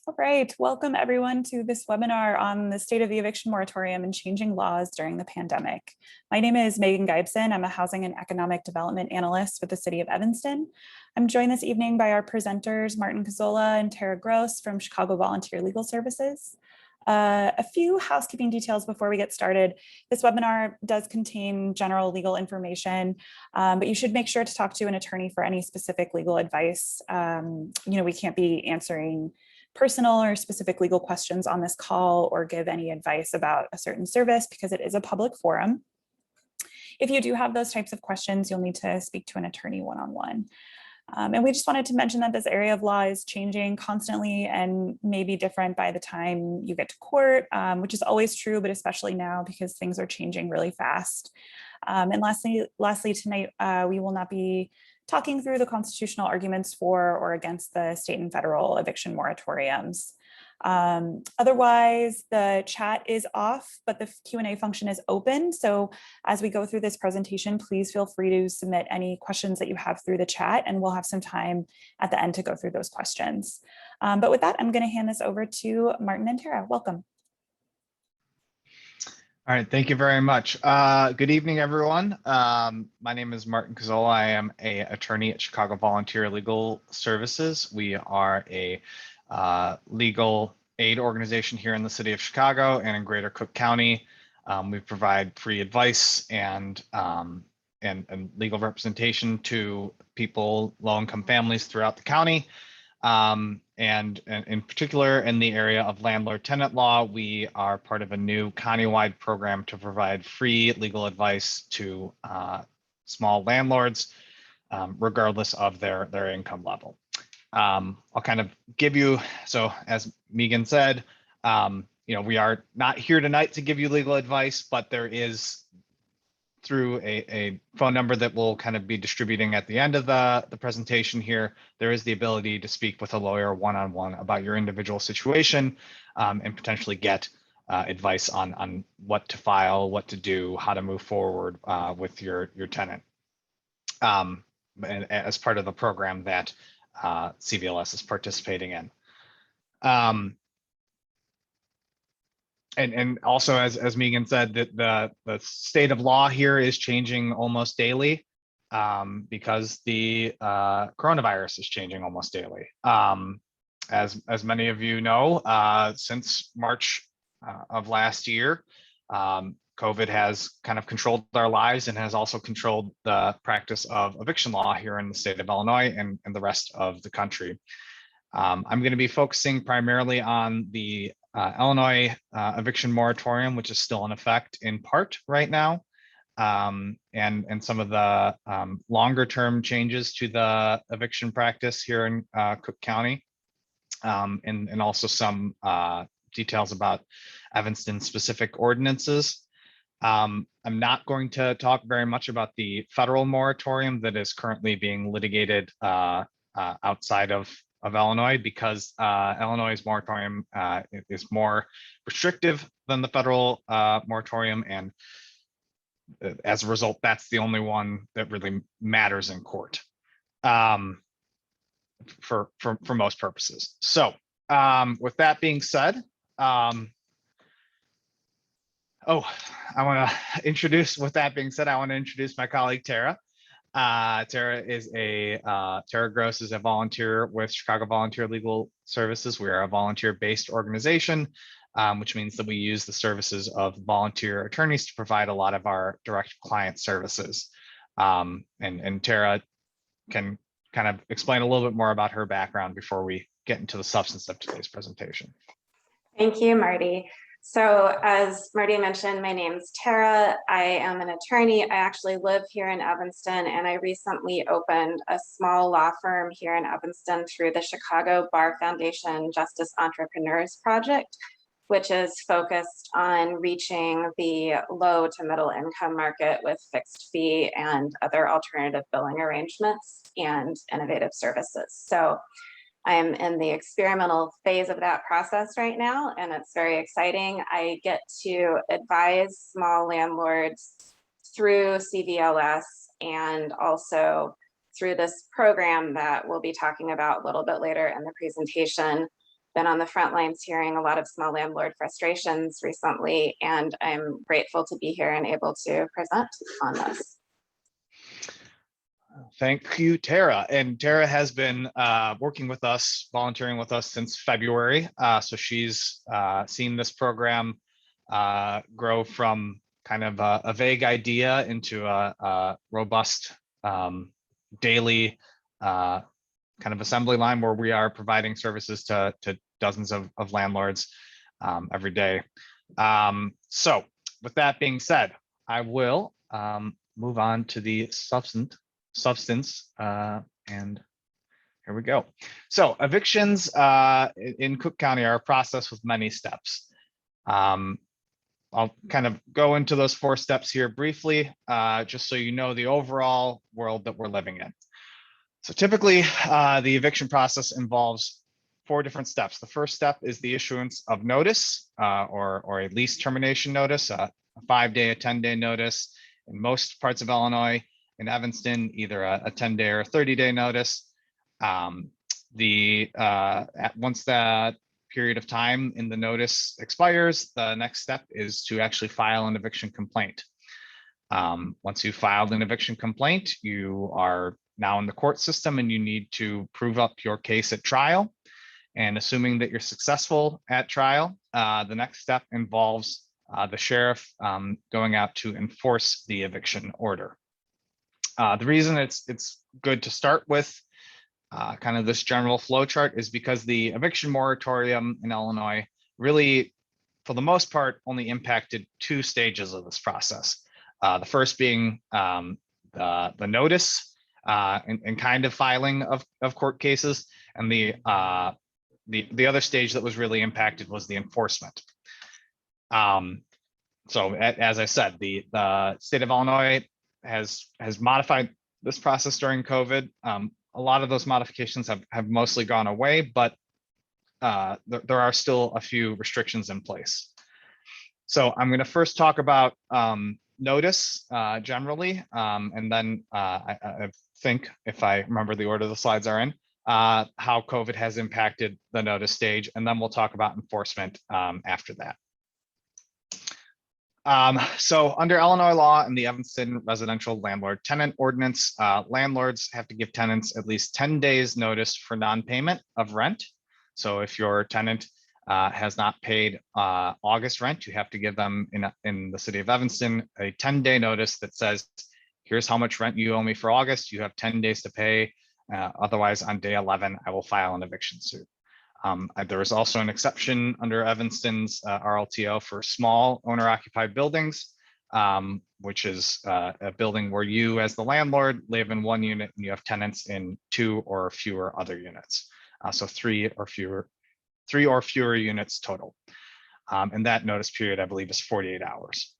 All right, welcome everyone to this webinar on the state of the eviction moratorium and changing laws during the pandemic. My name is Megan Gibson. I'm a housing and economic development analyst with the city of Evanston. I'm joined this evening by our presenters, Martin Cazzola and Tara Gross from Chicago Volunteer Legal Services. A few housekeeping details before we get started. This webinar does contain general legal information, but you should make sure to talk to an attorney for any specific legal advice. We can't be answering personal or specific legal questions on this call or give any advice about a certain service because it is a public forum. If you do have those types of questions, you'll need to speak to an attorney one-on-one. And we just wanted to mention that this area of law is changing constantly and may be different by the time you get to court, which is always true, but especially now because things are changing really fast. And lastly, tonight, we will not be talking through the constitutional arguments for or against the state and federal eviction moratoriums. Otherwise, the chat is off, but the Q&A function is open. So as we go through this presentation, please feel free to submit any questions that you have through the chat, and we'll have some time at the end to go through those questions. But with that, I'm going to hand this over to Martin and Tara. Welcome. All right, thank you very much. Good evening, everyone. My name is Martin Cazzola. I am an attorney at Chicago Volunteer Legal Services. We are a legal aid organization here in the city of Chicago and in Greater Cook County. We provide free advice and legal representation to people, low-income families throughout the county. And in particular, in the area of landlord-tenant law, we are part of a new county-wide program to provide free legal advice to small landlords, regardless of their income level. I'll kind of give you, so as Megan said, we are not here tonight to give you legal advice, but there is, through a phone number that we'll kind of be distributing at the end of the presentation here, there is the ability to speak with a lawyer one-on-one about your individual situation and potentially get advice on what to file, what to do, how to move forward with your tenant, and as part of the program that CVLS is participating in. And also, as Megan said, that the state of law here is changing almost daily because the coronavirus is changing almost daily. As many of you know, since March of last year, COVID has kind of controlled our lives and has also controlled the practice of eviction law here in the state of Illinois and the rest of the country. I'm going to be focusing primarily on the Illinois eviction moratorium, which is still in effect in part right now, and some of the longer term changes to the eviction practice here in Cook County, and also some details about Evanston specific ordinances. I'm not going to talk very much about the federal moratorium that is currently being litigated outside of Illinois, because Illinois' moratorium is more restrictive than the federal moratorium, and as a result, that's the only one that really matters in court for most purposes. So with that being said, I want to introduce my colleague Tara. Tara Gross is a volunteer with Chicago Volunteer Legal Services. We are a volunteer-based organization, which means that we use the services of volunteer attorneys to provide a lot of our direct client services. And Tara can kind of explain a little bit more about her background before we get into the substance of today's presentation. Thank you, Marty. So as Marty mentioned, my name's Tara. I am an attorney. I actually live here in Evanston, and I recently opened a small law firm here in Evanston through the Chicago Bar Foundation Justice Entrepreneurs Project, which is focused on reaching the low to middle income market with fixed fee and other alternative billing arrangements and innovative services. So I'm in the experimental phase of that process right now, and it's very exciting. I get to advise small landlords through CVLS and also through this program that we'll be talking about a little bit later in the presentation been on the front lines hearing a lot of small landlord frustrations recently, and I'm grateful to be here and able to present on this. Thank you, Tara. And Tara has been working with us, volunteering with us since February. So she's seen this program grow from kind of a vague idea into a robust daily kind of assembly line where we are providing services to dozens of landlords every day. So with that being said, I will move on to the substance and here we go. So evictions in Cook County are a process with many steps. I'll kind of go into those 4 steps here briefly, just so you know the overall world that we're living in. So typically, the eviction process involves 4 different steps. The first step is the issuance of notice or a lease termination notice, a 5-day, a 10-day notice. In most parts of Illinois, in Evanston, either a 10-day or a 30-day notice. Once that period of time in the notice expires, the next step is to actually file an eviction complaint. Once you've filed an eviction complaint, you are now in the court system and you need to prove up your case at trial. And assuming that you're successful at trial, the next step involves the sheriff going out to enforce the eviction order. The reason it's good to start with kind of this general flow chart is because the eviction moratorium in Illinois really, for the most part, only impacted 2 stages of this process. The first being the notice and kind of filing of court cases, and the other stage that was really impacted was the enforcement. So as I said, the state of Illinois has modified this process during COVID. A lot of those modifications have mostly gone away, but there are still a few restrictions in place. So I'm going to first talk about notice generally, and then I think, if I remember the order the slides are in, how COVID has impacted the notice stage, and then we'll talk about enforcement after that. So under Illinois law and the Evanston Residential Landlord Tenant Ordinance, landlords have to give tenants at least 10 days notice for non-payment of rent. So if your tenant has not paid August rent, you have to give them in the city of Evanston a 10-day notice that says, here's how much rent you owe me for August. You have 10 days to pay. Otherwise, on day 11, I will file an eviction suit. There is also an exception under Evanston's RLTO for small owner-occupied buildings, which is a building where you, as the landlord, live in 1 unit and you have tenants in 2 or fewer other units. So 3 or fewer units total. And that notice period, I believe, is 48 hours.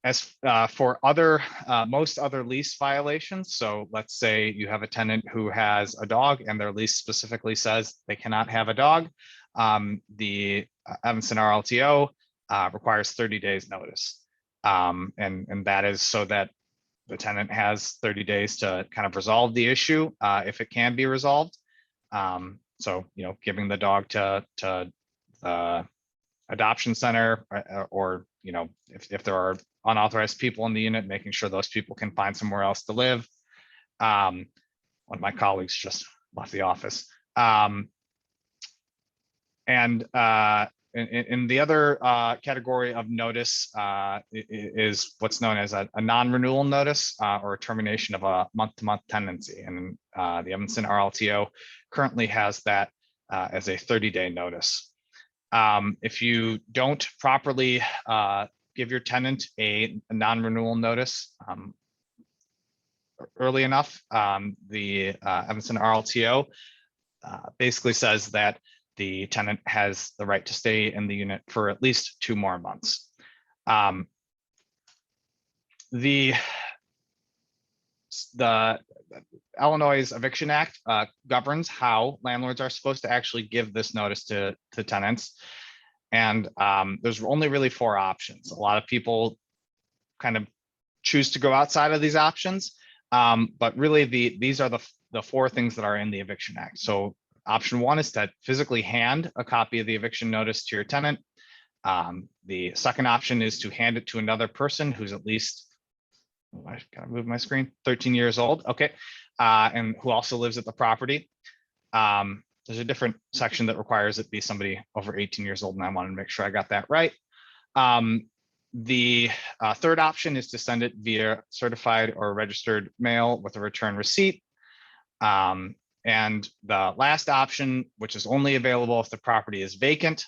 As for most other lease violations, so let's say you have a tenant who has a dog and their lease specifically says they cannot have a dog, the Evanston RLTO requires 30 days notice. And that is so that the tenant has 30 days to kind of resolve the issue if it can be resolved. So, giving the dog to the adoption center or if there are unauthorized people in the unit, making sure those people can find somewhere else to live. One of my colleagues just left the office. And in the other category of notice is what's known as a non-renewal notice or a termination of a month-to-month tenancy. And the Evanston RLTO currently has that as a 30-day notice. If you don't properly give your tenant a non-renewal notice early enough, the Evanston RLTO basically says that the tenant has the right to stay in the unit for at least 2 more months. The Illinois Eviction Act governs how landlords are supposed to actually give this notice to tenants. And there's only really 4 options. A lot of people kind of choose to go outside of these options, but really these are the 4 things that are in the Eviction Act. So Option one is to physically hand a copy of the eviction notice to your tenant. The second option is to hand it to another person who's at least, I gotta move my screen, 13 years old, okay, and who also lives at the property. There's a different section that requires it be somebody over 18 years old, and I wanted to make sure I got that right. The third option is to send it via certified or registered mail with a return receipt. And the last option, which is only available if the property is vacant,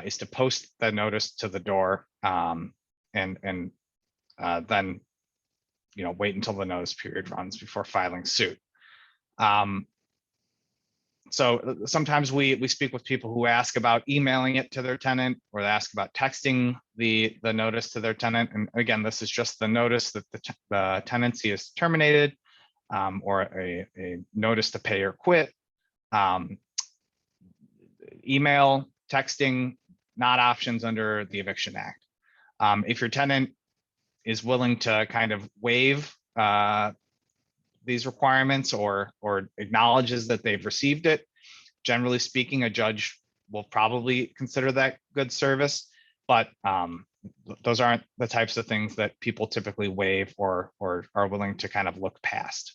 is to post the notice to the door, and then wait until the notice period runs before filing suit. So sometimes we speak with people who ask about emailing it to their tenant, or they ask about texting the notice to their tenant. And again, this is just the notice that the tenancy is terminated, or a notice to pay or quit. Email, texting, not options under the Eviction Act. If your tenant is willing to kind of waive these requirements or acknowledges that they've received it, generally speaking, a judge will probably consider that good service, but those aren't the types of things that people typically waive or are willing to kind of look past.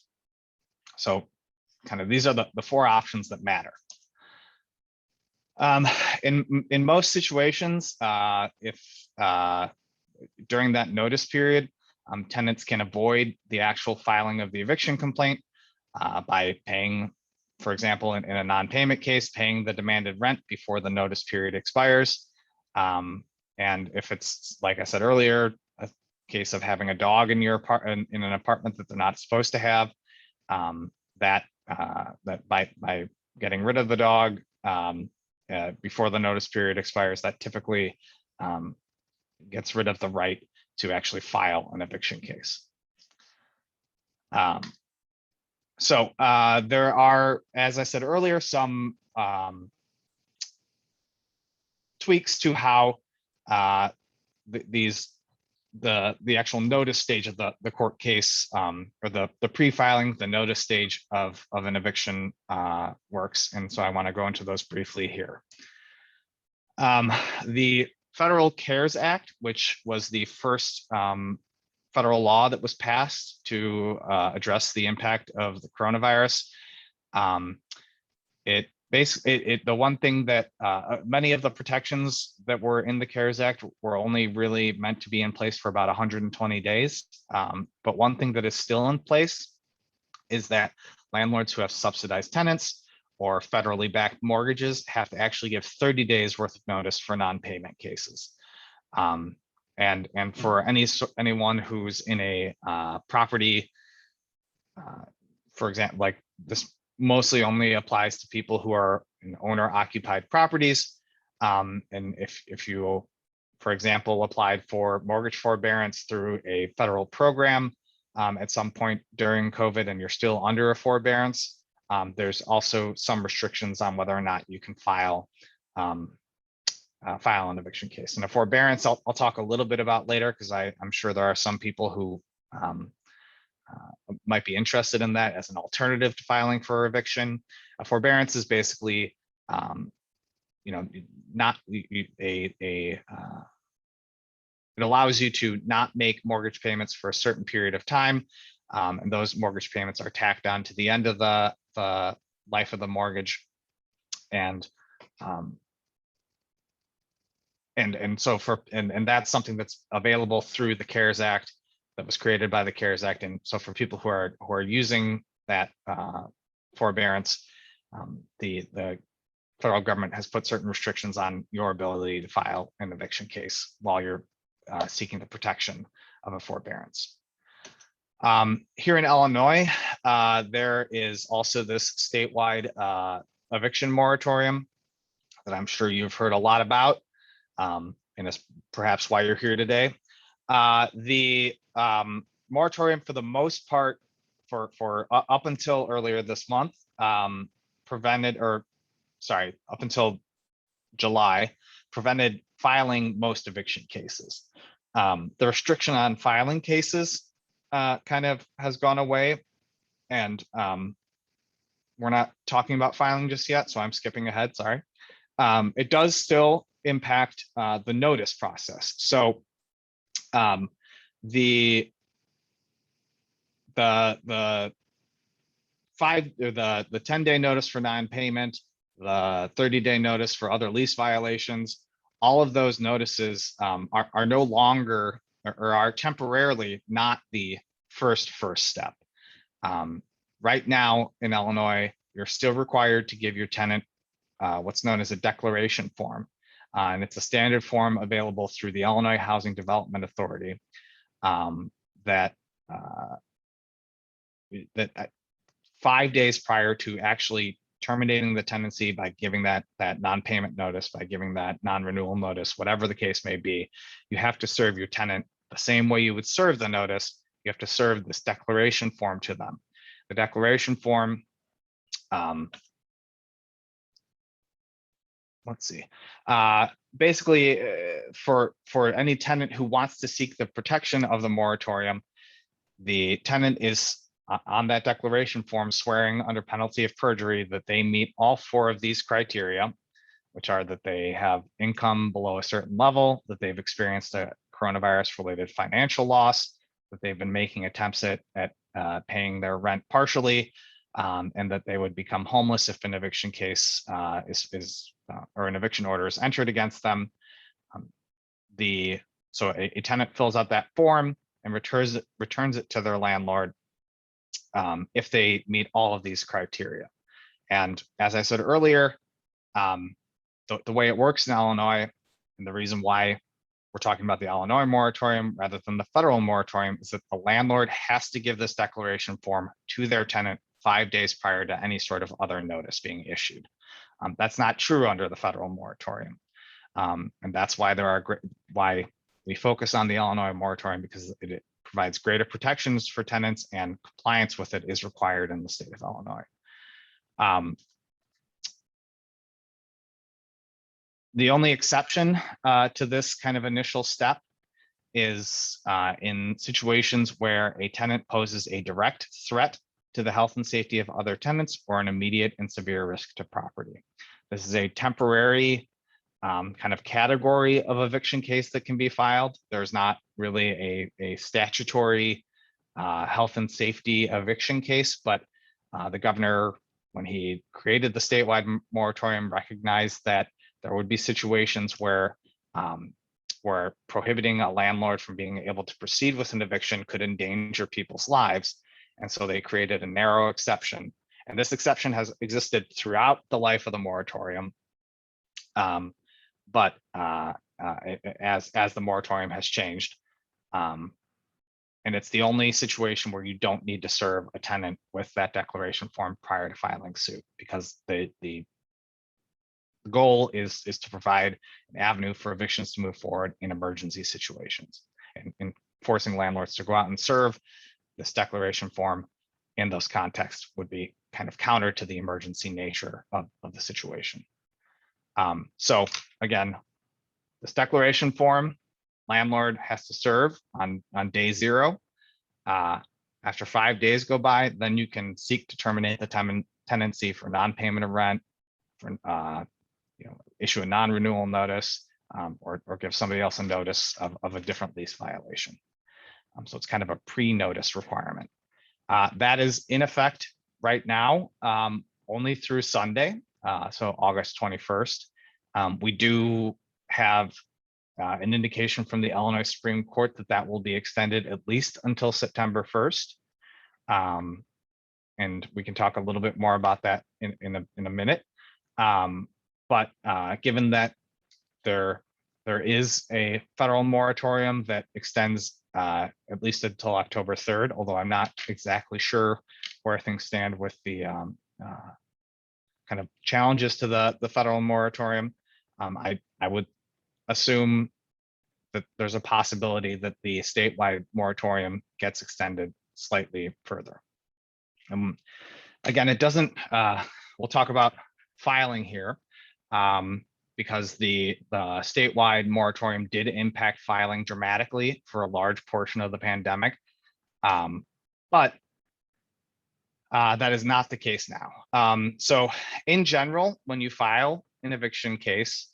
So kind of these are the four options that matter. In most situations, if during that notice period, tenants can avoid the actual filing of the eviction complaint by paying, for example, in a non-payment case, paying the demanded rent before the notice period expires. And if it's, like I said earlier, a case of having a dog in your in an apartment that they're not supposed to have, that by getting rid of the dog before the notice period expires, that typically gets rid of the right to actually file an eviction case. So there are, as I said earlier, some tweaks to how the actual notice stage of the court case, or the pre-filing, the notice stage of an eviction works. And so I want to go into those briefly here. The Federal CARES Act, which was the first federal law that was passed to address the impact of the coronavirus. The one thing that many of the protections that were in the CARES Act were only really meant to be in place for about 120 days. But one thing that is still in place is that landlords who have subsidized tenants or federally backed mortgages have to actually give 30 days worth of notice for non-payment cases. And for anyone who's in a property, for example, like this mostly only applies to people who are in owner-occupied properties. And if you, for example, applied for mortgage forbearance through a federal program at some point during COVID and you're still under a forbearance, there's also some restrictions on whether or not you can file an eviction case. And a forbearance, I'll talk a little bit about later, because I'm sure there are some people who might be interested in that as an alternative to filing for eviction. A forbearance is basically, not it allows you to not make mortgage payments for a certain period of time, and those mortgage payments are tacked on to the end of the life of the mortgage, and so that's something that's available through the CARES Act, that was created by the CARES Act. And so for people who are using that forbearance, the federal government has put certain restrictions on your ability to file an eviction case while you're seeking the protection of a forbearance. Here in Illinois, there is also this statewide eviction moratorium that I'm sure you've heard a lot about, and it's perhaps why you're here today. The moratorium, for the most part, for up until earlier this month, up until July, prevented filing most eviction cases. The restriction on filing cases kind of has gone away, and we're not talking about filing just yet, so I'm skipping ahead, sorry. It does still impact the notice process. So the 10-day notice for non-payment, the 30-day notice for other lease violations, all of those notices are no longer or are temporarily not the first step. Right now in Illinois, you're still required to give your tenant what's known as a declaration form. And it's a standard form available through the Illinois Housing Development Authority that 5 days prior to actually terminating the tenancy, by giving that non-payment notice, by giving that non-renewal notice, whatever the case may be, you have to serve your tenant the same way you would serve the notice. You have to serve this declaration form to them. The declaration form, let's see, basically for any tenant who wants to seek the protection of the moratorium, the tenant is on that declaration form swearing under penalty of perjury that they meet all 4 of these criteria, which are that they have income below a certain level, that they've experienced a coronavirus related financial loss, that they've been making attempts at paying their rent partially, and that they would become homeless if an eviction case or an eviction order is entered against them. So a tenant fills out that form and returns it to their landlord if they meet all of these criteria. And as I said earlier, the way it works in Illinois, and the reason why we're talking about the Illinois moratorium rather than the federal moratorium, is that the landlord has to give this declaration form to their tenant 5 days prior to any sort of other notice being issued. That's not true under the federal moratorium. And that's why why we focus on the Illinois moratorium, because it provides greater protections for tenants, and compliance with it is required in the state of Illinois. The only exception to this kind of initial step is in situations where a tenant poses a direct threat to the health and safety of other tenants, or an immediate and severe risk to property. This is a temporary kind of category of eviction case that can be filed. There's not really a statutory health and safety eviction case, but the governor, when he created the statewide moratorium, recognized that there would be situations where prohibiting a landlord from being able to proceed with an eviction could endanger people's lives. And so they created a narrow exception. And this exception has existed throughout the life of the moratorium. But as the moratorium has changed, and it's the only situation where you don't need to serve a tenant with that declaration form prior to filing suit, because the goal is to provide an avenue for evictions to move forward in emergency situations, and forcing landlords to go out and serve this declaration form in those contexts would be kind of counter to the emergency nature of the situation. So again, this declaration form, landlord has to serve on day 0. After 5 days go by, then you can seek to terminate the tenancy for non-payment of rent, for issue a non-renewal notice, or give somebody else a notice of a different lease violation. So it's kind of a pre-notice requirement. That is in effect right now, only through Sunday, so August 21st. We do have an indication from the Illinois Supreme Court that will be extended at least until September 1st. And we can talk a little bit more about that in a minute. But given that there is a federal moratorium that extends at least until October 3rd, although I'm not exactly sure where things stand with the kind of challenges to the federal moratorium. I would assume that there's a possibility that the statewide moratorium gets extended slightly further. Again, it doesn't, we'll talk about filing here, because the statewide moratorium did impact filing dramatically for a large portion of the pandemic. But That is not the case now. So in general, when you file an eviction case,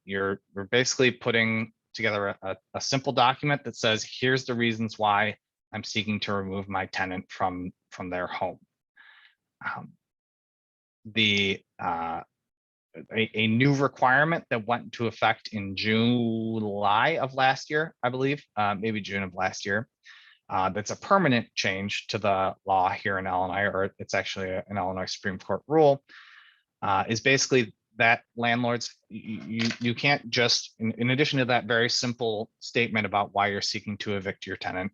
you're basically putting together a simple document that says, here's the reasons why I'm seeking to remove my tenant from their home. A new requirement that went into effect in July of last year, I believe, maybe June of last year, that's a permanent change to the law here in Illinois, or it's actually an Illinois Supreme Court rule, is basically that landlords, you can't just, in addition to that very simple statement about why you're seeking to evict your tenant,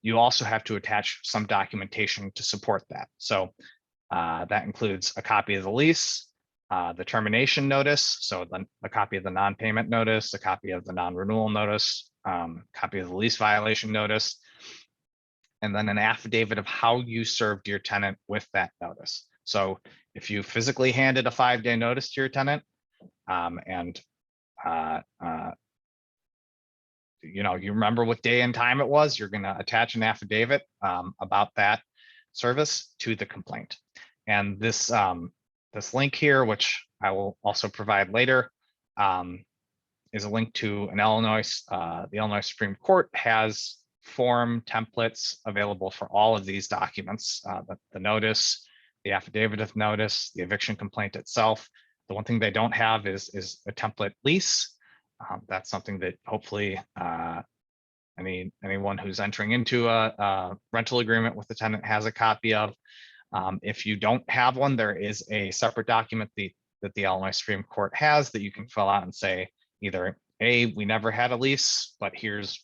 you also have to attach some documentation to support that. So that includes a copy of the lease, the termination notice, so a copy of the non-payment notice, a copy of the non-renewal notice, copy of the lease violation notice, and then an affidavit of how you served your tenant with that notice. So if you physically handed a 5-day notice to your tenant, and you remember what day and time it was, you're going to attach an affidavit about that service to the complaint. And this this link here, which I will also provide later, is a link to an the Illinois Supreme Court has form templates available for all of these documents, the notice, the affidavit of notice, the eviction complaint itself. The one thing they don't have is a template lease. That's something that hopefully anyone who's entering into a rental agreement with the tenant has a copy of. If you don't have one, there is a separate document that the Illinois Supreme Court has that you can fill out and say either A, we never had a lease, but here's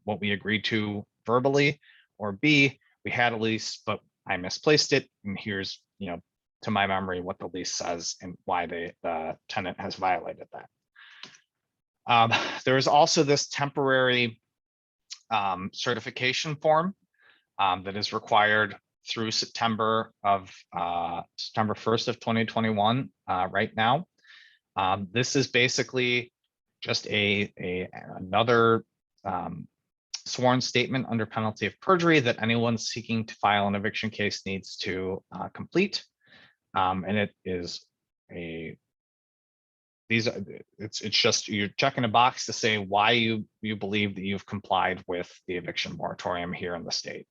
what we agreed to verbally, or B, we had a lease, but I misplaced it, and here's to my memory what the lease says and why the tenant has violated that. There is also this temporary certification form that is required through September 1st of 2021 right now. This is basically just another sworn statement under penalty of perjury that anyone seeking to file an eviction case needs to complete. And it is it's just you're checking a box to say why you believe that you've complied with the eviction moratorium here in the state.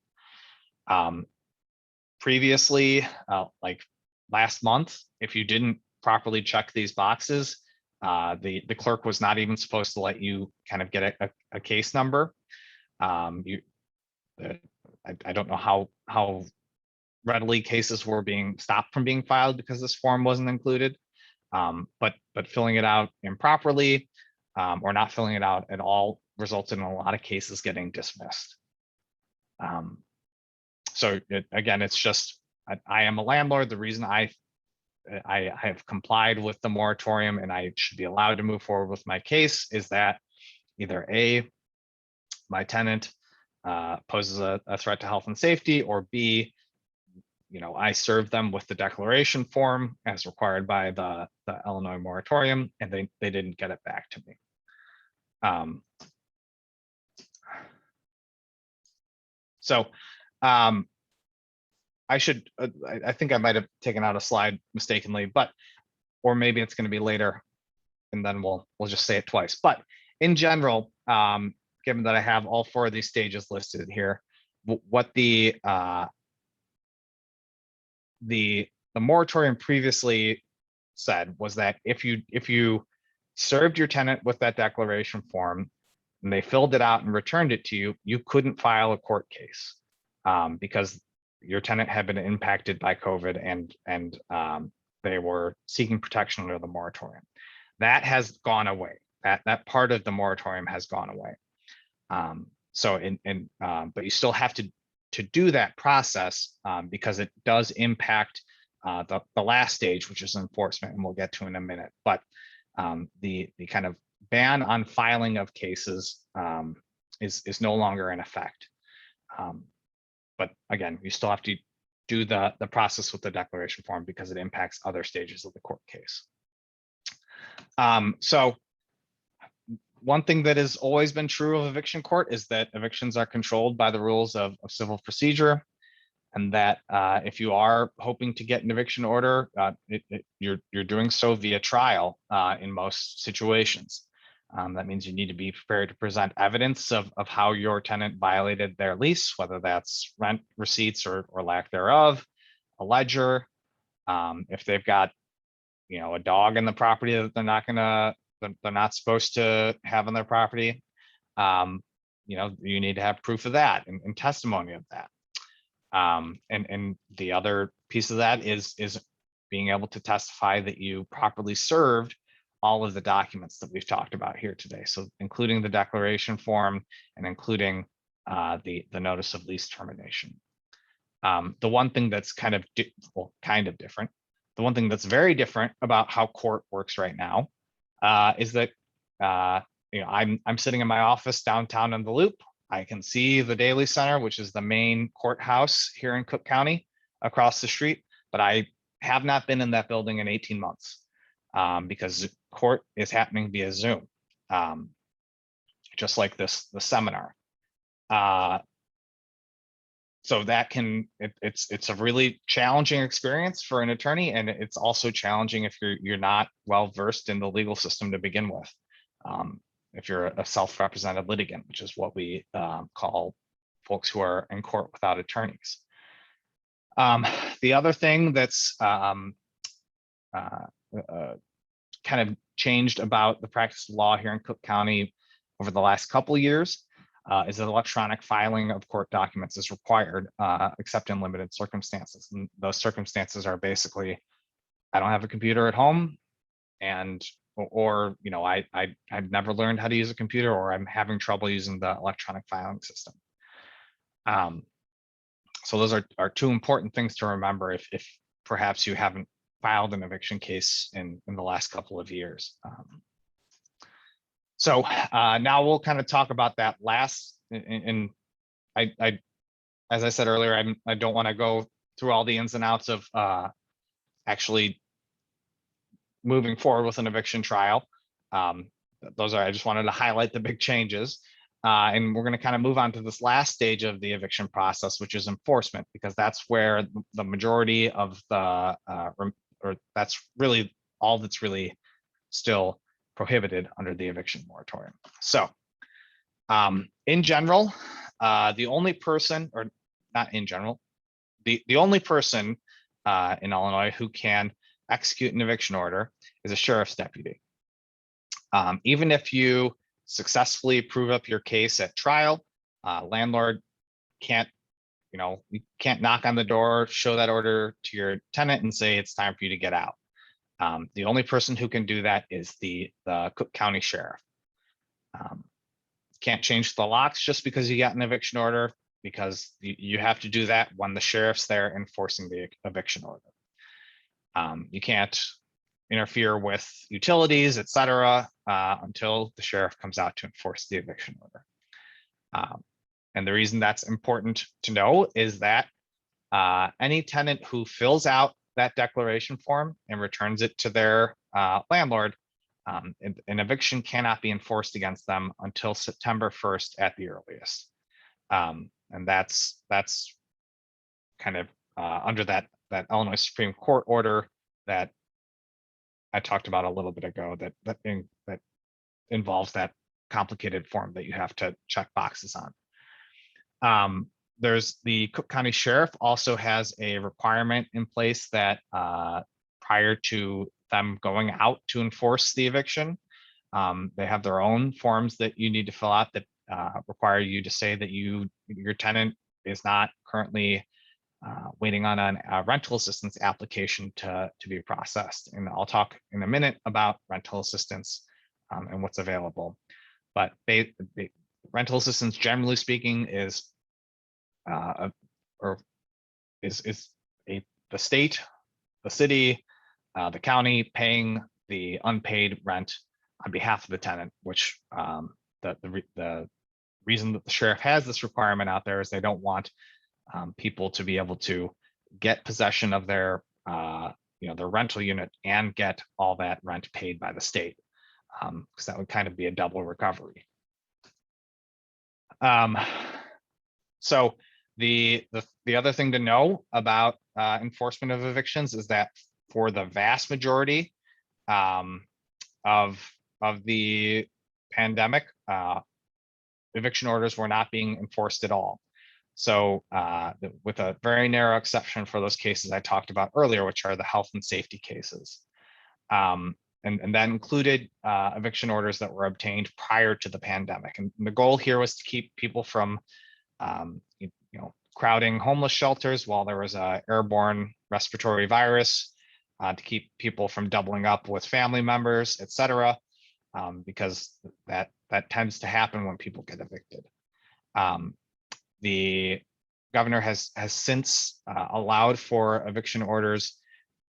Previously, like last month, if you didn't properly check these boxes, the clerk was not even supposed to let you kind of get a case number. I don't know how readily cases were being stopped from being filed because this form wasn't included, but filling it out improperly or not filling it out at all resulted in a lot of cases getting dismissed. So again, it's just I am a landlord. The reason I have complied with the moratorium and I should be allowed to move forward with my case is that either A, my tenant poses a threat to health and safety, or B, I served them with the declaration form as required by the Illinois moratorium, and they didn't get it back to me. So I think I might have taken out a slide mistakenly, or maybe it's going to be later, and then we'll just say it twice. But in general, given that I have all 4 of these stages listed here, what the moratorium previously said was that if you served your tenant with that declaration form and they filled it out and returned it to you, you couldn't file a court case because your tenant had been impacted by COVID and they were seeking protection under the moratorium. That has gone away. That part of the moratorium has gone away. But you still have to do that process because it does impact the last stage, which is enforcement, and we'll get to in a minute. But the kind of ban on filing of cases is no longer in effect. But again, you still have to do the process with the declaration form because it impacts other stages of the court case. So one thing that has always been true of eviction court is that evictions are controlled by the rules of civil procedure. and that if you are hoping to get an eviction order, you're doing so via trial in most situations. That means you need to be prepared to present evidence of how your tenant violated their lease, whether that's rent receipts or lack thereof, a ledger. If they've got, a dog in the property that they're not supposed to have on their property, you need to have proof of that and testimony of that. And the other piece of that is being able to testify that you properly served all of the documents that we've talked about here today. So including the declaration form and including the notice of lease termination. The one thing that's kind of different, the one thing that's very different about how court works right now is that I'm sitting in my office downtown in the Loop. I can see the Daily Center, which is the main courthouse here in Cook County across the street, but I have not been in that building in 18 months because court is happening via Zoom, just like the seminar. So that it's a really challenging experience for an attorney, and it's also challenging if you're not well versed in the legal system to begin with. If you're a self-represented litigant, which is what we call folks who are in court without attorneys. The other thing that's kind of changed about the practice of law here in Cook County over the last couple of years is that electronic filing of court documents is required, except in limited circumstances. And those circumstances are basically, I don't have a computer at home, and or I've never learned how to use a computer, or I'm having trouble using the electronic filing system. So those are two important things to remember if perhaps you haven't filed an eviction case in the last couple of years. So now we'll kind of talk about that last. And I as I said earlier, I don't want to go through all the ins and outs of actually moving forward with an eviction trial. I just wanted to highlight the big changes. And we're going to kind of move on to this last stage of the eviction process, which is enforcement, because that's where the majority of the, or that's really all that's really still prohibited under the eviction moratorium. So in general, the only person, or not in general, the only person in Illinois who can execute an eviction order is a sheriff's deputy. Even if you successfully prove up your case at trial, landlord can't, you can't knock on the door, show that order to your tenant and say it's time for you to get out. The only person who can do that is the Cook County Sheriff. Can't change the locks just because you got an eviction order, because you have to do that when the sheriff's there enforcing the eviction order. You can't interfere with utilities, etc., until the sheriff comes out to enforce the eviction order. And the reason that's important to know is that any tenant who fills out that declaration form and returns it to their landlord, an eviction cannot be enforced against them until September 1st at the earliest. And that's kind of under that Illinois Supreme Court order that I talked about a little bit ago, that involves that complicated form that you have to check boxes on. There's the Cook County Sheriff also has a requirement in place that prior to them going out to enforce the eviction, they have their own forms that you need to fill out that require you to say that your tenant is not currently waiting on a rental assistance application to be processed. And I'll talk in a minute about rental assistance and what's available. But rental assistance, generally speaking, is the state, the city, the county paying the unpaid rent on behalf of the tenant, which the reason that the sheriff has this requirement out there is they don't want people to be able to get possession of their their rental unit and get all that rent paid by the state, because that would kind of be a double recovery. So The other thing to know about enforcement of evictions is that for the vast majority of the pandemic, eviction orders were not being enforced at all. So with a very narrow exception for those cases I talked about earlier, which are the health and safety cases. And that included eviction orders that were obtained prior to the pandemic. And the goal here was to keep people from crowding homeless shelters while there was a airborne respiratory virus, to keep people from doubling up with family members, et cetera, because that tends to happen when people get evicted. The governor has since allowed for eviction orders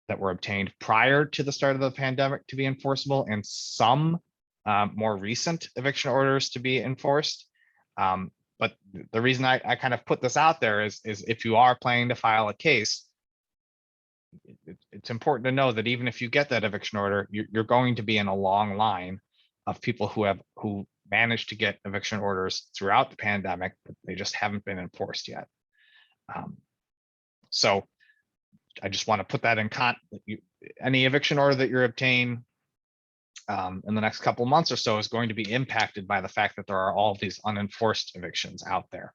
that were obtained prior to the start of the pandemic to be enforceable, and some more recent eviction orders to be enforced. But the reason I kind of put this out there is if you are planning to file a case, it's important to know that even if you get that eviction order, you're going to be in a long line of people who managed to get eviction orders throughout the pandemic, but they just haven't been enforced yet. So I just want to put that in any eviction order that you're obtaining in the next couple of months or so is going to be impacted by the fact that there are all of these unenforced evictions out there.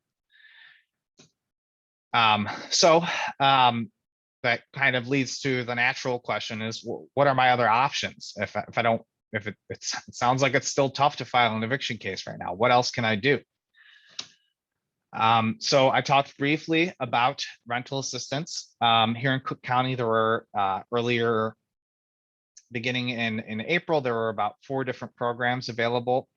That kind of leads to the natural question is, what are my other options? If it sounds like it's still tough to file an eviction case right now, what else can I do? So I talked briefly about rental assistance. Here in Cook County, there were earlier, beginning in April, there were about 4 different programs available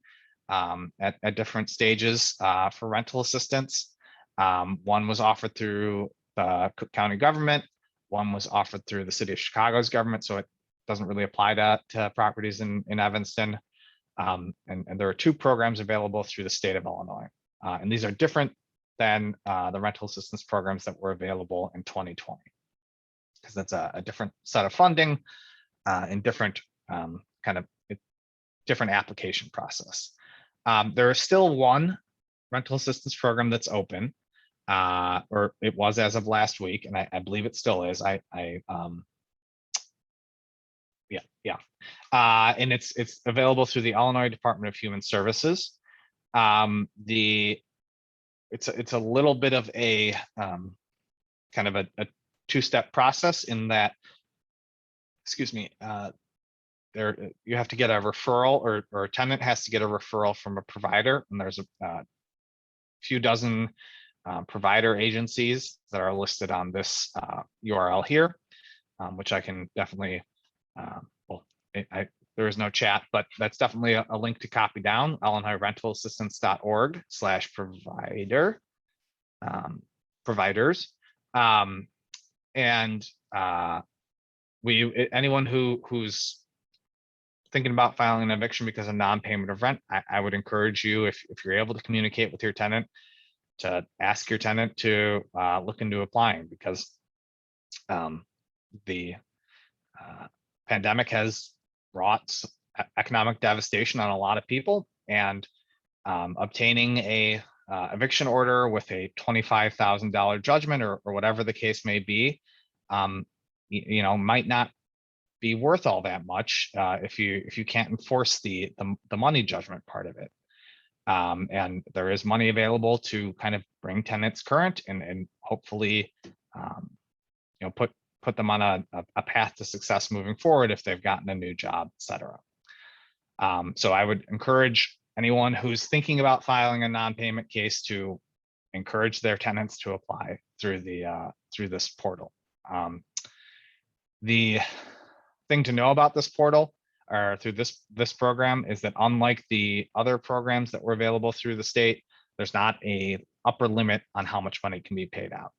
at different stages for rental assistance. One was offered through the Cook County government. One was offered through the city of Chicago's government, so it doesn't really apply to properties in Evanston. And there are 2 programs available through the state of Illinois. And these are different than the rental assistance programs that were available in 2020, because that's a different set of funding and different different application process. There is still one rental assistance program that's open, or it was as of last week, and I believe it still is. And it's available through the Illinois Department of Human Services. It's a little bit of a kind of a 2-step process in that, excuse me, you have to get a referral, or a tenant has to get a referral from a provider, and there's a few dozen provider agencies that are listed on this URL here, which I can definitely, there is no chat, but that's definitely a link to copy down, illinoisrentalassistance.org/provider providers. Anyone who's thinking about filing an eviction because of non-payment of rent, I would encourage you, if you're able to communicate with your tenant, to ask your tenant to look into applying, because the pandemic has brought economic devastation on a lot of people, and obtaining a eviction order with a $25,000 judgment or whatever the case may be, might not be worth all that much if you can't enforce the money judgment part of it. And there is money available to kind of bring tenants current and hopefully put them on a path to success moving forward if they've gotten a new job, et cetera. So I would encourage anyone who's thinking about filing a non-payment case to encourage their tenants to apply through this portal. The thing to know about this portal, or through this program, is that unlike the other programs that were available through the state, there's not a upper limit on how much money can be paid out.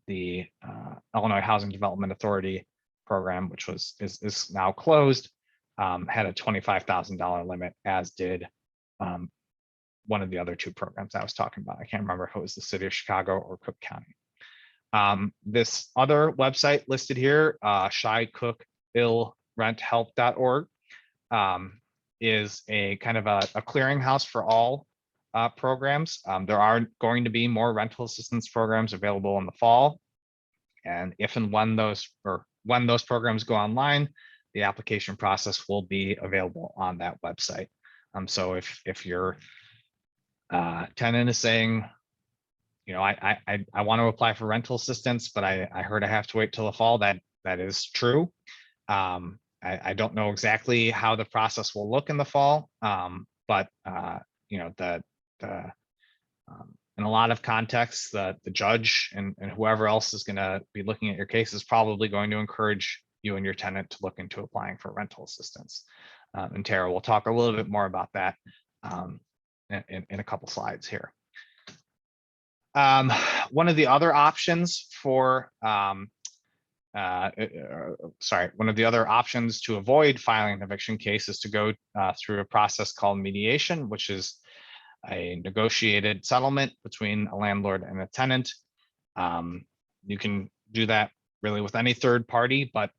The Illinois Housing Development Authority program, which is now closed, had a $25,000 limit, as did one of the other 2 programs I was talking about. I can't remember if it was the city of Chicago or Cook County. This other website listed here, shycookillrenthelp.org, is a kind of a clearinghouse for all programs. There are going to be more rental assistance programs available in the fall. And if and when those programs go online, the application process will be available on that website. So if your tenant is saying, you know, I want to apply for rental assistance, but I heard I have to wait till the fall, that is true. I don't know exactly how the process will look in the fall, but you know, in a lot of contexts, the judge and whoever else is going to be looking at your case is probably going to encourage you and your tenant to look into applying for rental assistance. And Tara will talk a little bit more about that in a couple slides here. One of the other options for one of the other options to avoid filing an eviction case is to go through a process called mediation, which is a negotiated settlement between a landlord and a tenant. You can do that really with any third party, but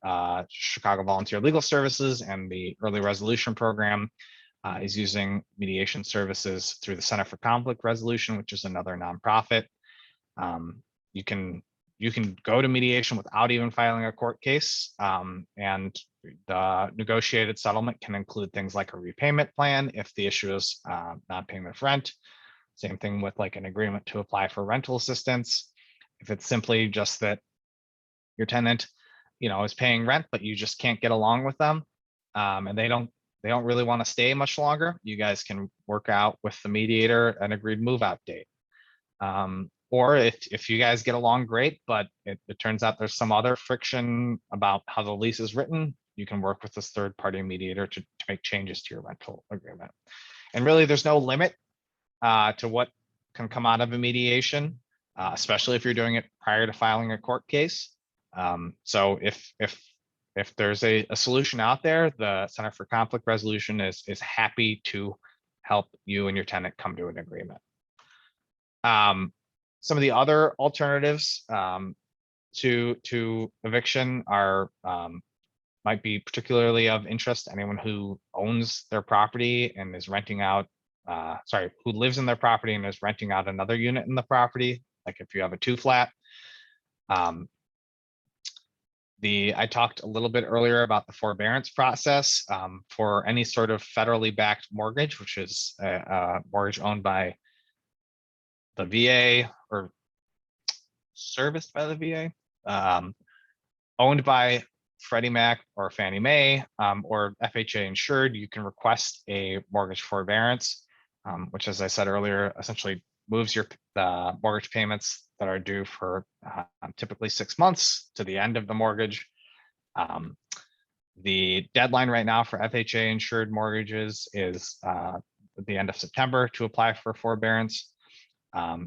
Chicago Volunteer Legal Services and the Early Resolution Program is using mediation services through the Center for Conflict Resolution, which is another nonprofit. You can go to mediation without even filing a court case, and the negotiated settlement can include things like a repayment plan if the issue is non-payment of rent. Same thing with like an agreement to apply for rental assistance. If it's simply just that your tenant, you know, is paying rent, but you just can't get along with them, and they don't really want to stay much longer, you guys can work out with the mediator an agreed move-out date. Or if you guys get along great, but it turns out there's some other friction about how the lease is written, you can work with this third-party mediator to make changes to your rental agreement. And really, there's no limit to what can come out of a mediation, especially if you're doing it prior to filing a court case. So if there's a solution out there, the Center for Conflict Resolution is happy to help you and your tenant come to an agreement. Some of the other alternatives to eviction are might be particularly of interest to anyone who owns their property and is renting out, who lives in their property and is renting out another unit in the property, like if you have a 2-flat. I talked a little bit earlier about the forbearance process for any sort of federally backed mortgage, which is a mortgage owned by the VA or serviced by the VA, owned by Freddie Mac or Fannie Mae, or FHA insured. You can request a mortgage forbearance, which, as I said earlier, essentially moves the mortgage payments that are due for typically 6 months to the end of the mortgage. The deadline right now for FHA insured mortgages is the end of September to apply for forbearance.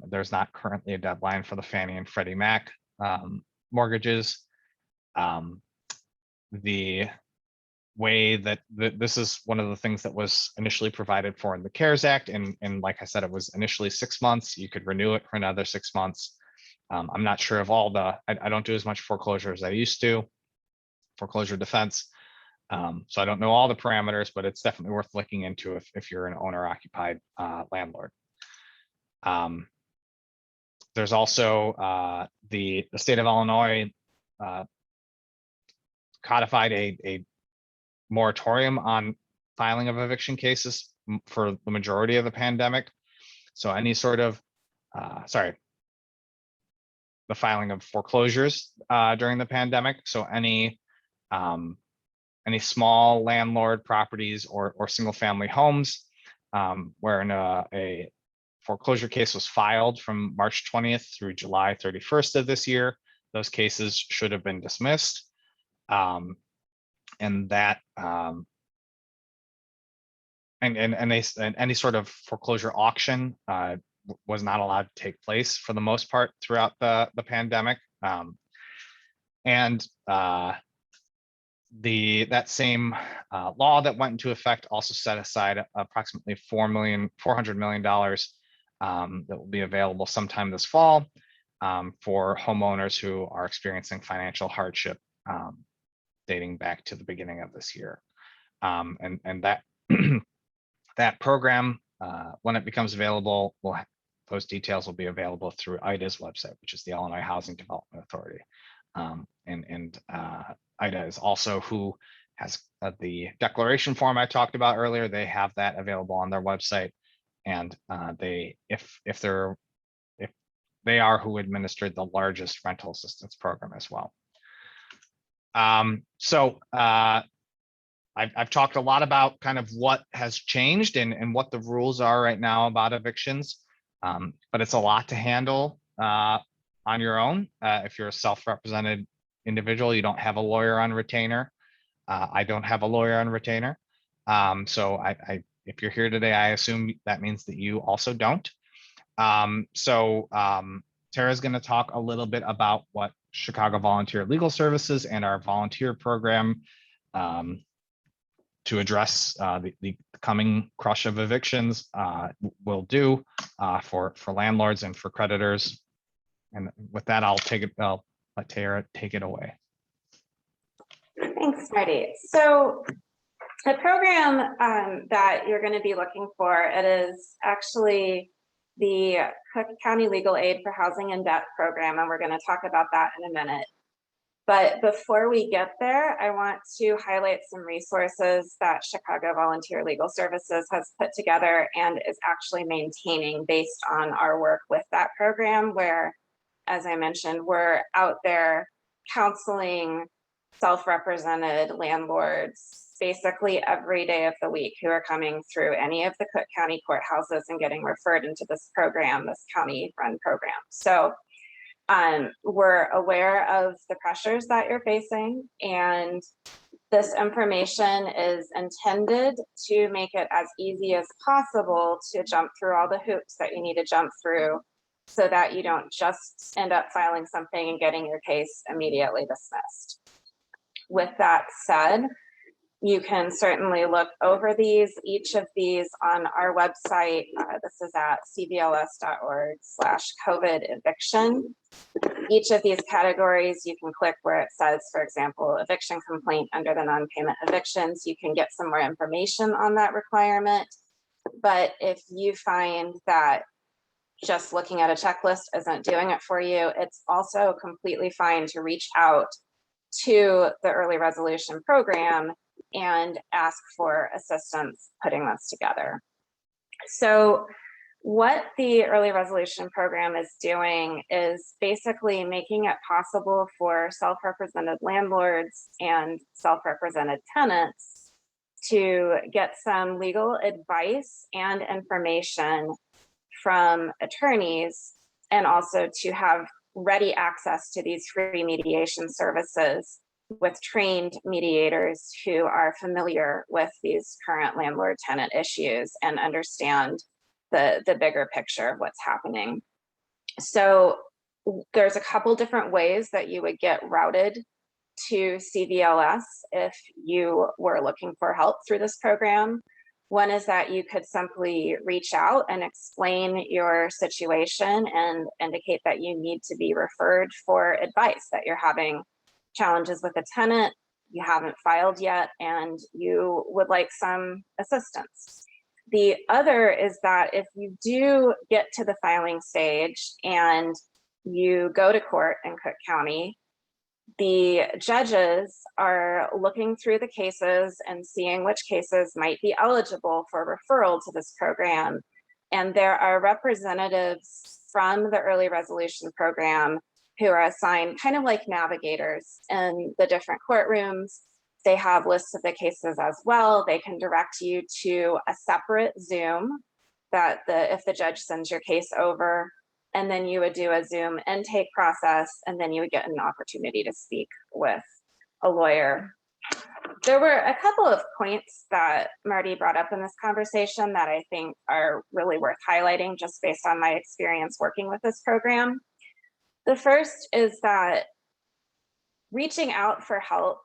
There's not currently a deadline for the Fannie and Freddie Mac mortgages. The way that this is one of the things that was initially provided for in the CARES Act, and like I said, it was initially 6 months. You could renew it for another 6 months. I'm not sure of all I don't do as much foreclosure as I used to, foreclosure defense. So I don't know all the parameters, but it's definitely worth looking into if you're an owner occupied landlord. There's also the state of Illinois codified a moratorium on filing of eviction cases for the majority of the pandemic. So any sort of, the filing of foreclosures during the pandemic. So any small landlord properties or single family homes wherein a foreclosure case was filed from March 20th through July 31st of this year, those cases should have been dismissed. And that any sort of foreclosure auction was not allowed to take place for the most part throughout the pandemic. That same law that went into effect also set aside approximately $400 million that will be available sometime this fall for homeowners who are experiencing financial hardship dating back to the beginning of this year. And that that program when it becomes available, those details will be available through IDA's website, which is the Illinois Housing Development Authority. IDA is also who has the declaration form I talked about earlier. They have that available on their website, and if they are who administered the largest rental assistance program as well. I've talked a lot about kind of what has changed and what the rules are right now about evictions, but it's a lot to handle on your own. If you're a self-represented individual, you don't have a lawyer on retainer. I don't have a lawyer on retainer. So if you're here today, I assume that means that you also don't. Tara's going to talk a little bit about what Chicago Volunteer Legal Services and our volunteer program to address the coming crush of evictions will do for landlords and for creditors. And with that, I'll let Tara take it away. Thanks, Marty. So the program that you're going to be looking for, it is actually the Cook County Legal Aid for Housing and Debt program, and we're going to talk about that in a minute. But before we get there, I want to highlight some resources that Chicago Volunteer Legal Services has put together and is actually maintaining based on our work with that program, where, as I mentioned, we're out there counseling self-represented landlords basically every day of the week who are coming through any of the Cook County courthouses and getting referred into this program, this county-run program. So we're aware of the pressures that you're facing, and this information is intended to make it as easy as possible to jump through all the hoops that you need to jump through so that you don't just end up filing something and getting your case immediately dismissed. With that said, you can certainly look over each of these on our website. This is at cvls.org/COVID eviction. Each of these categories, you can click where it says, for example, eviction complaint under the non-payment evictions. You can get some more information on that requirement. But if you find that just looking at a checklist isn't doing it for you, it's also completely fine to reach out to the early resolution program and ask for assistance putting this together. So what the early resolution program is doing is basically making it possible for self-represented landlords and self-represented tenants to get some legal advice and information from attorneys, and also to have ready access to these free mediation services with trained mediators who are familiar with these current landlord-tenant issues and understand the bigger picture of what's happening. So there's a couple different ways that you would get routed to CVLS if you were looking for help through this program. One is that you could simply reach out and explain your situation and indicate that you need to be referred for advice, that you're having challenges with a tenant, you haven't filed yet, and you would like some assistance. The other is that if you do get to the filing stage and you go to court in Cook County, the judges are looking through the cases and seeing which cases might be eligible for referral to this program. And there are representatives from the early resolution program who are assigned kind of like navigators in the different courtrooms. They have lists of the cases as well. They can direct you to a separate Zoom that if the judge sends your case over, and then you would do a Zoom intake process, and then you would get an opportunity to speak with a lawyer. There were a couple of points that Marty brought up in this conversation that I think are really worth highlighting just based on my experience working with this program. The first is that reaching out for help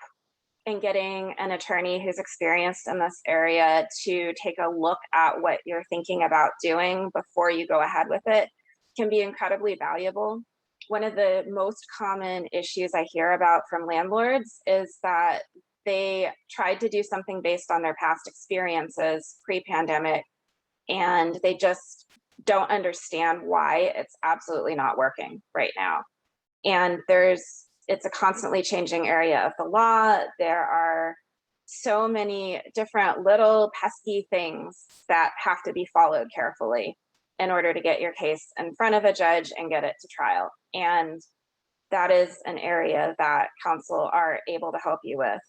and getting an attorney who's experienced in this area to take a look at what you're thinking about doing before you go ahead with it can be incredibly valuable. One of the most common issues I hear about from landlords is that they tried to do something based on their past experiences pre-pandemic, and they just don't understand why it's absolutely not working right now. And it's a constantly changing area of the law. There are so many different little pesky things that have to be followed carefully in order to get your case in front of a judge and get it to trial. And that is an area that counsel are able to help you with.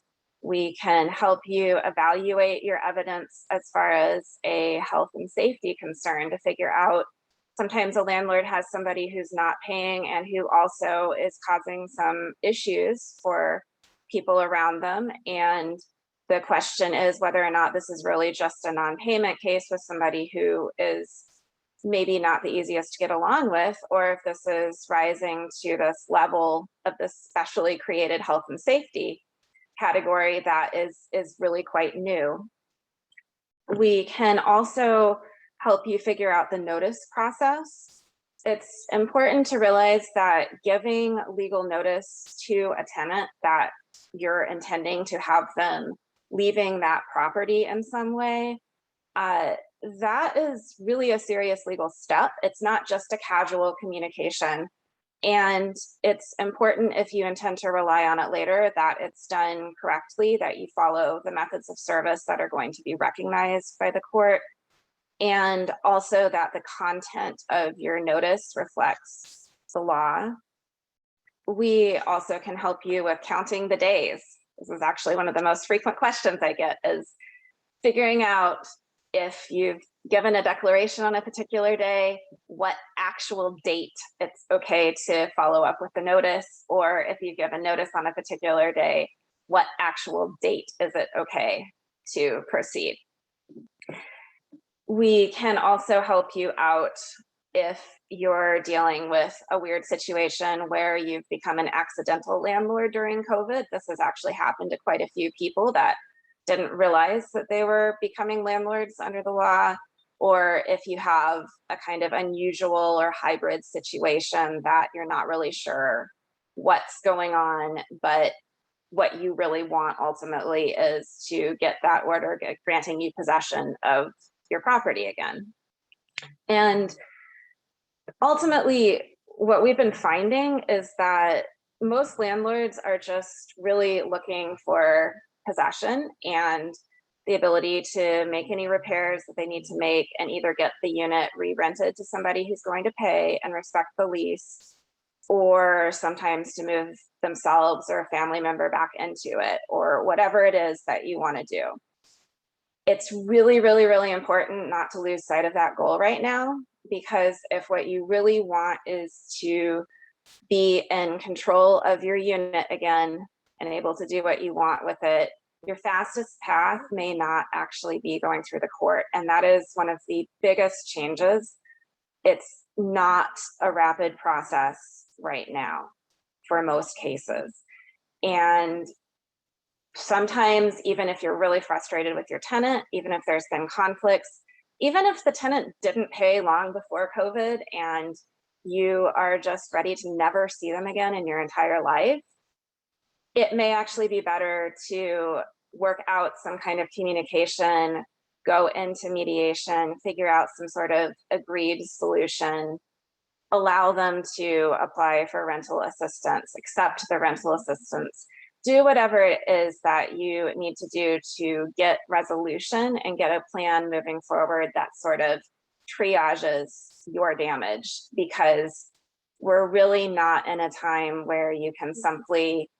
We can help you evaluate your evidence as far as a health and safety concern to figure out, sometimes a landlord has somebody who's not paying and who also is causing some issues for people around them. And the question is whether or not this is really just a non-payment case with somebody who is maybe not the easiest to get along with, or if this is rising to this level of this specially created health and safety category that is really quite new. We can also help you figure out the notice process. It's important to realize that giving legal notice to a tenant that you're intending to have them leaving that property in some way, that is really a serious legal step. It's not just a casual communication. And it's important, if you intend to rely on it later, that it's done correctly, that you follow the methods of service that are going to be recognized by the court, and also that the content of your notice reflects the law. We also can help you with counting the days. This is actually one of the most frequent questions I get, is figuring out if you've given a declaration on a particular day, what actual date it's okay to follow up with the notice, or if you give a notice on a particular day, what actual date is it okay to proceed. We can also help you out if you're dealing with a weird situation where you've become an accidental landlord during COVID. This has actually happened to quite a few people that didn't realize that they were becoming landlords under the law, or if you have a kind of unusual or hybrid situation that you're not really sure what's going on, but what you really want ultimately is to get that order granting you possession of your property again. And ultimately, what we've been finding is that most landlords are just really looking for possession and the ability to make any repairs that they need to make, and either get the unit re-rented to somebody who's going to pay and respect the lease, or sometimes to move themselves or a family member back into it, or whatever it is that you want to do. It's really, really, really important not to lose sight of that goal right now, because if what you really want is to be in control of your unit again and able to do what you want with it, your fastest path may not actually be going through the court. And that is one of the biggest changes. It's not a rapid process right now for most cases. And sometimes, even if you're really frustrated with your tenant, even if there's been conflicts, even if the tenant didn't pay long before COVID and you are just ready to never see them again in your entire life, it may actually be better to work out some kind of communication, go into mediation, figure out some sort of agreed solution, allow them to apply for rental assistance, accept the rental assistance, do whatever it is that you need to do to get resolution and get a plan moving forward that sort of triages your damage, because we're really not in a time where you can simply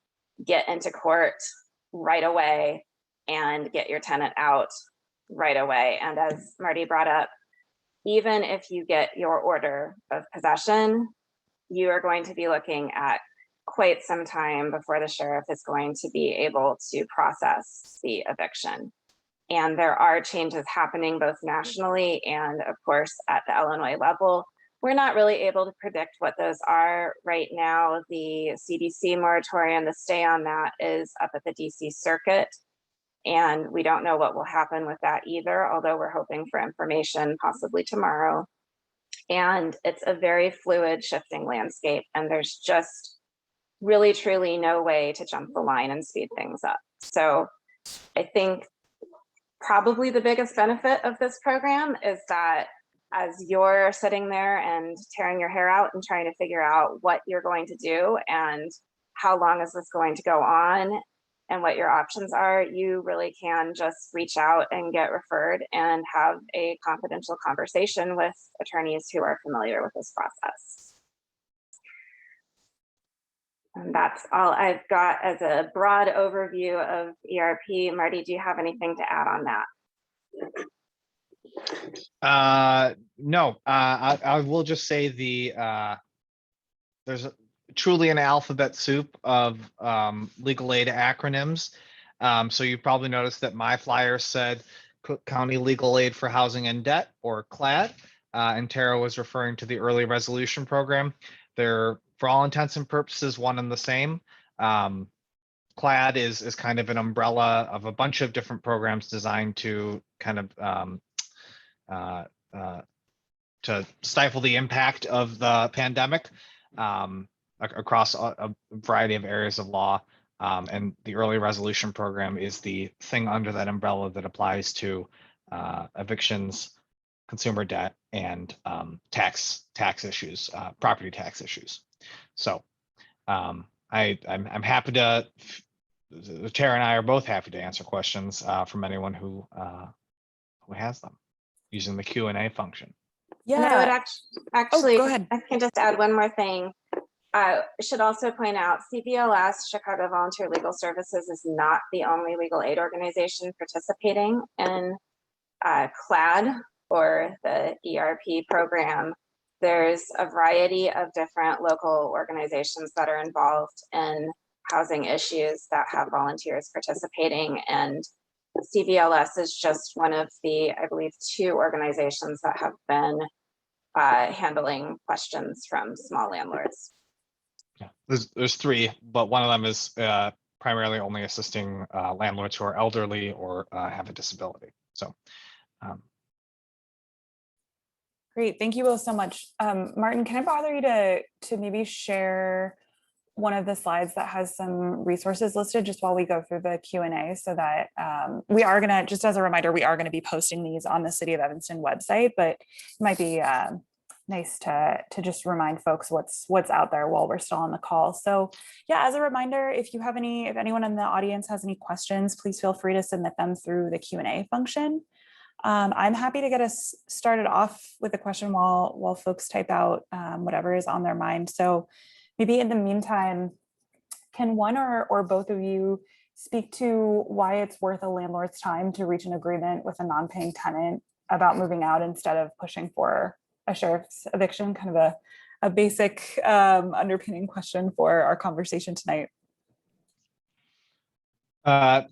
get into court right away and get your tenant out right away. And as Marty brought up, even if you get your order of possession, you are going to be looking at quite some time before the sheriff is going to be able to process the eviction. And there are changes happening both nationally and, of course, at the Illinois level. We're not really able to predict what those are right now. The CDC moratorium, the stay on that, is up at the DC circuit. And we don't know what will happen with that either, although we're hoping for information possibly tomorrow. And it's a very fluid, shifting landscape. And there's just really, truly no way to jump the line and speed things up. So I think probably the biggest benefit of this program is that as you're sitting there and tearing your hair out and trying to figure out what you're going to do and how long is this going to go on and what your options are, you really can just reach out and get referred and have a confidential conversation with attorneys who are familiar with this process. And that's all I've got as a broad overview of ERP. Marty, do you have anything to add on that? No, I will just say there's truly an alphabet soup of legal aid acronyms. So you probably noticed that my flyer said Cook County Legal Aid for Housing and Debt, or CLAD, and Tara was referring to the Early Resolution Program. They're, for all intents and purposes, one and the same. CLAD is kind of an umbrella of a bunch of different programs designed to kind of to stifle the impact of the pandemic across a variety of areas of law. And the Early Resolution Program is the thing under that umbrella that applies to evictions, consumer debt, and tax issues, property tax issues. So I'm happy to, Tara and I are both happy to answer questions from anyone who has them using the Q&A function. And I would actually, go ahead. I can just add one more thing. Should also point out CVLS, Chicago Volunteer Legal Services, is not the only legal aid organization participating in CLAD or the ERP program. There's a variety of different local organizations that are involved in housing issues that have volunteers participating, and CVLS is just one of the, I believe, 2 organizations that have been handling questions from small landlords. Yeah, there's 3, but one of them is primarily only assisting landlords who are elderly or have a disability. So. Great, thank you both so much. Martin, can I bother you to maybe share one of the slides that has some resources listed just while we go through the Q&A, so that we are gonna, just as a reminder, we are gonna be posting these on the City of Evanston website, but it might be nice to just remind folks what's out there while we're still on the call. So yeah, as a reminder, if anyone in the audience has any questions, please feel free to submit them through the Q&A function. I'm happy to get us started off with a question while folks type out whatever is on their mind. So maybe in the meantime, can one or both of you speak to why it's worth a landlord's time to reach an agreement with a non-paying tenant about moving out instead of pushing for a sheriff's eviction? Kind of a basic underpinning question for our conversation tonight.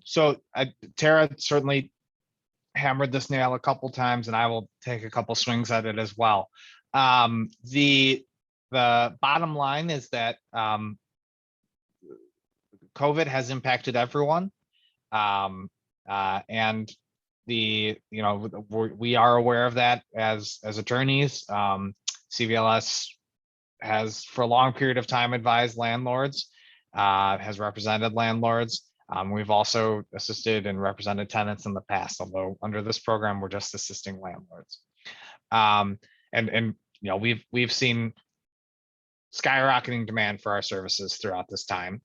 So Tara certainly hammered this nail a couple times, and I will take a couple swings at it as well. The bottom line is that COVID has impacted everyone, and we are aware of that as attorneys. CVLS has for a long period of time advised landlords, has represented landlords. We've also assisted and represented tenants in the past, although under this program, we're just assisting landlords. And we've seen skyrocketing demand for our services throughout this time.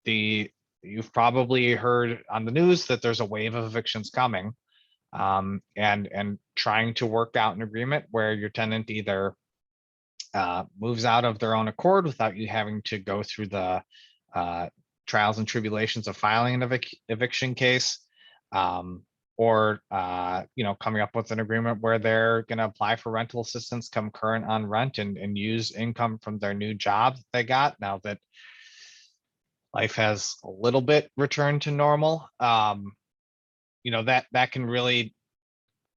You've probably heard on the news that there's a wave of evictions coming, and trying to work out an agreement where your tenant either moves out of their own accord without you having to go through the trials and tribulations of filing an eviction case, or coming up with an agreement where they're going to apply for rental assistance, come current on rent, and use income from their new job that they got now that life has a little bit returned to normal. That can really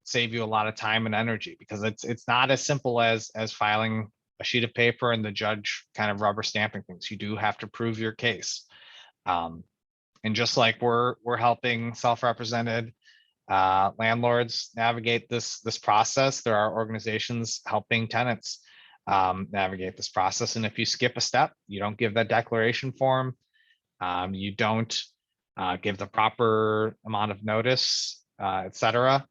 save you a lot of time and energy, because it's not as simple as filing a sheet of paper and the judge kind of rubber stamping things. You do have to prove your case. And just like we're helping self-represented landlords navigate this process, there are organizations helping tenants navigate this process. And if you skip a step, you don't give that declaration form, you don't give the proper amount of notice, etc.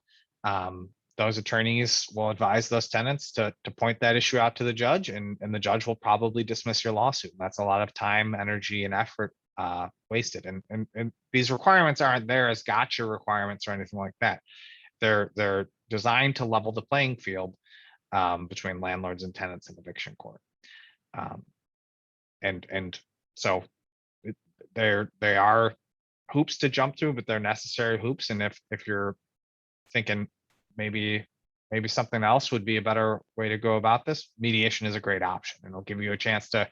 Those attorneys will advise those tenants to point that issue out to the judge, and the judge will probably dismiss your lawsuit. That's a lot of time, energy, and effort wasted. And these requirements aren't there as gotcha requirements or anything like that. They're designed to level the playing field between landlords and tenants in eviction court. And so they are hoops to jump through, but they're necessary hoops. And if you're thinking maybe something else would be a better way to go about this, mediation is a great option, and it'll give you a chance to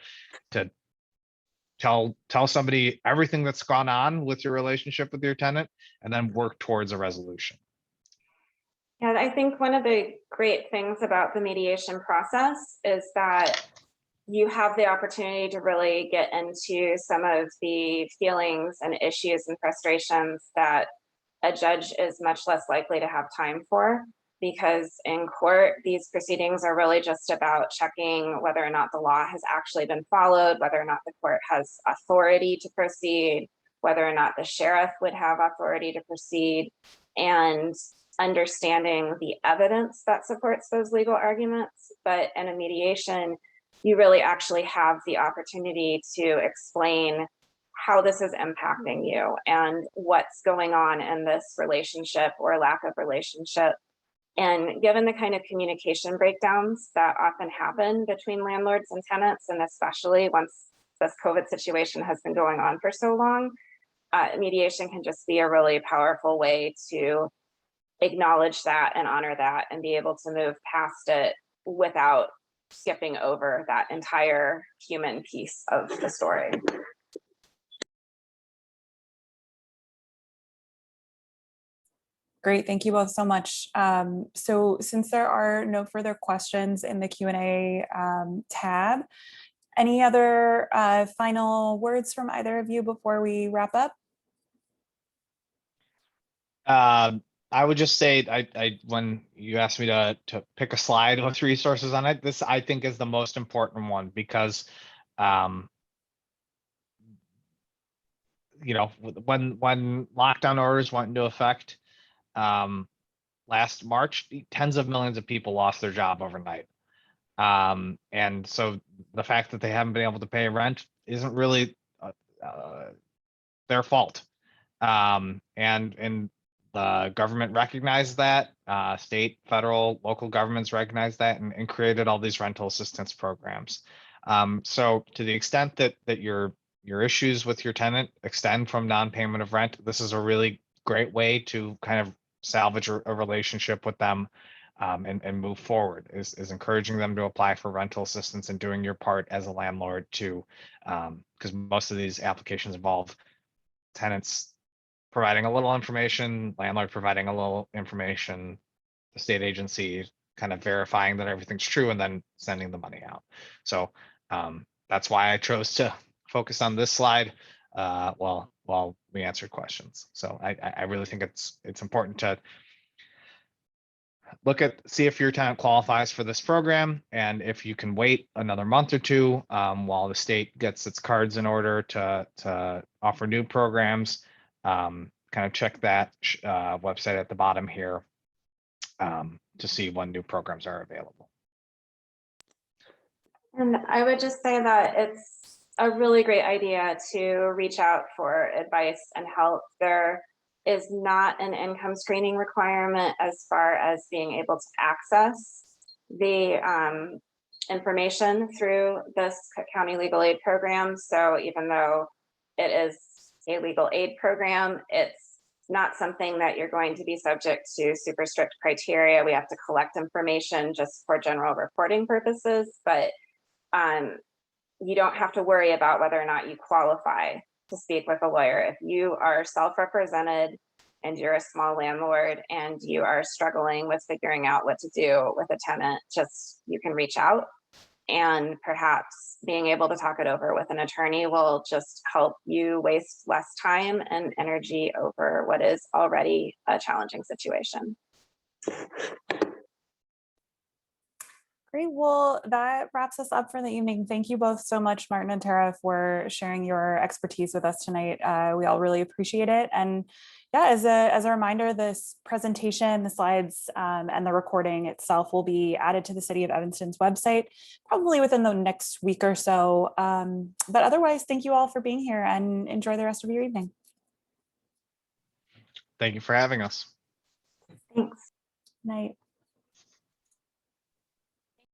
tell somebody everything that's gone on with your relationship with your tenant, and then work towards a resolution. Yeah, I think one of the great things about the mediation process is that you have the opportunity to really get into some of the feelings and issues and frustrations that a judge is much less likely to have time for, because in court, these proceedings are really just about checking whether or not the law has actually been followed, whether or not the court has authority to proceed, whether or not the sheriff would have authority to proceed, and understanding the evidence that supports those legal arguments. But in a mediation, you really actually have the opportunity to explain how this is impacting you and what's going on in this relationship or lack of relationship. And given the kind of communication breakdowns that often happen between landlords and tenants, and especially once this COVID situation has been going on for so long, mediation can just be a really powerful way to acknowledge that and honor that and be able to move past it without skipping over that entire human piece of the story. Great, thank you both so much. So since there are no further questions in the Q&A tab, any other final words from either of you before we wrap up? I would just say, I when you asked me to pick a slide with resources on it, this I think is the most important one, because you know, when lockdown orders went into effect last March, tens of millions of people lost their job overnight. And so the fact that they haven't been able to pay rent isn't really their fault. And the government recognized that, state, federal, local governments recognized that, and created all these rental assistance programs. So to the extent that your issues with your tenant extend from non-payment of rent, this is a really great way to kind of salvage a relationship with them, and move forward, is encouraging them to apply for rental assistance and doing your part as a landlord to, because most of these applications involve tenants providing a little information, landlord providing a little information, the state agency kind of verifying that everything's true, and then sending the money out. So that's why I chose to focus on this slide while we answered questions. So I really think it's important to see if your tenant qualifies for this program, and if you can wait another month or two while the state gets its cards in order to offer new programs. Kind of check that website at the bottom here to see when new programs are available. And I would just say that it's a really great idea to reach out for advice and help. There is not an income screening requirement as far as being able to access the information through this county legal aid program. So even though it is a legal aid program, it's not something that you're going to be subject to super strict criteria. We have to collect information just for general reporting purposes, but you don't have to worry about whether or not you qualify to speak with a lawyer. If you are self-represented and you're a small landlord and you are struggling with figuring out what to do with a tenant, you can reach out, and perhaps being able to talk it over with an attorney will just help you waste less time and energy over what is already a challenging situation. Great. Well, that wraps us up for the evening. Thank you both so much, Martin and Tara, for sharing your expertise with us tonight. We all really appreciate it. And yeah, as a reminder, this presentation, the slides, and the recording itself will be added to the City of Evanston's website, probably within the next week or so. But otherwise, thank you all for being here and enjoy the rest of your evening. Thank you for having us. Thanks. Night.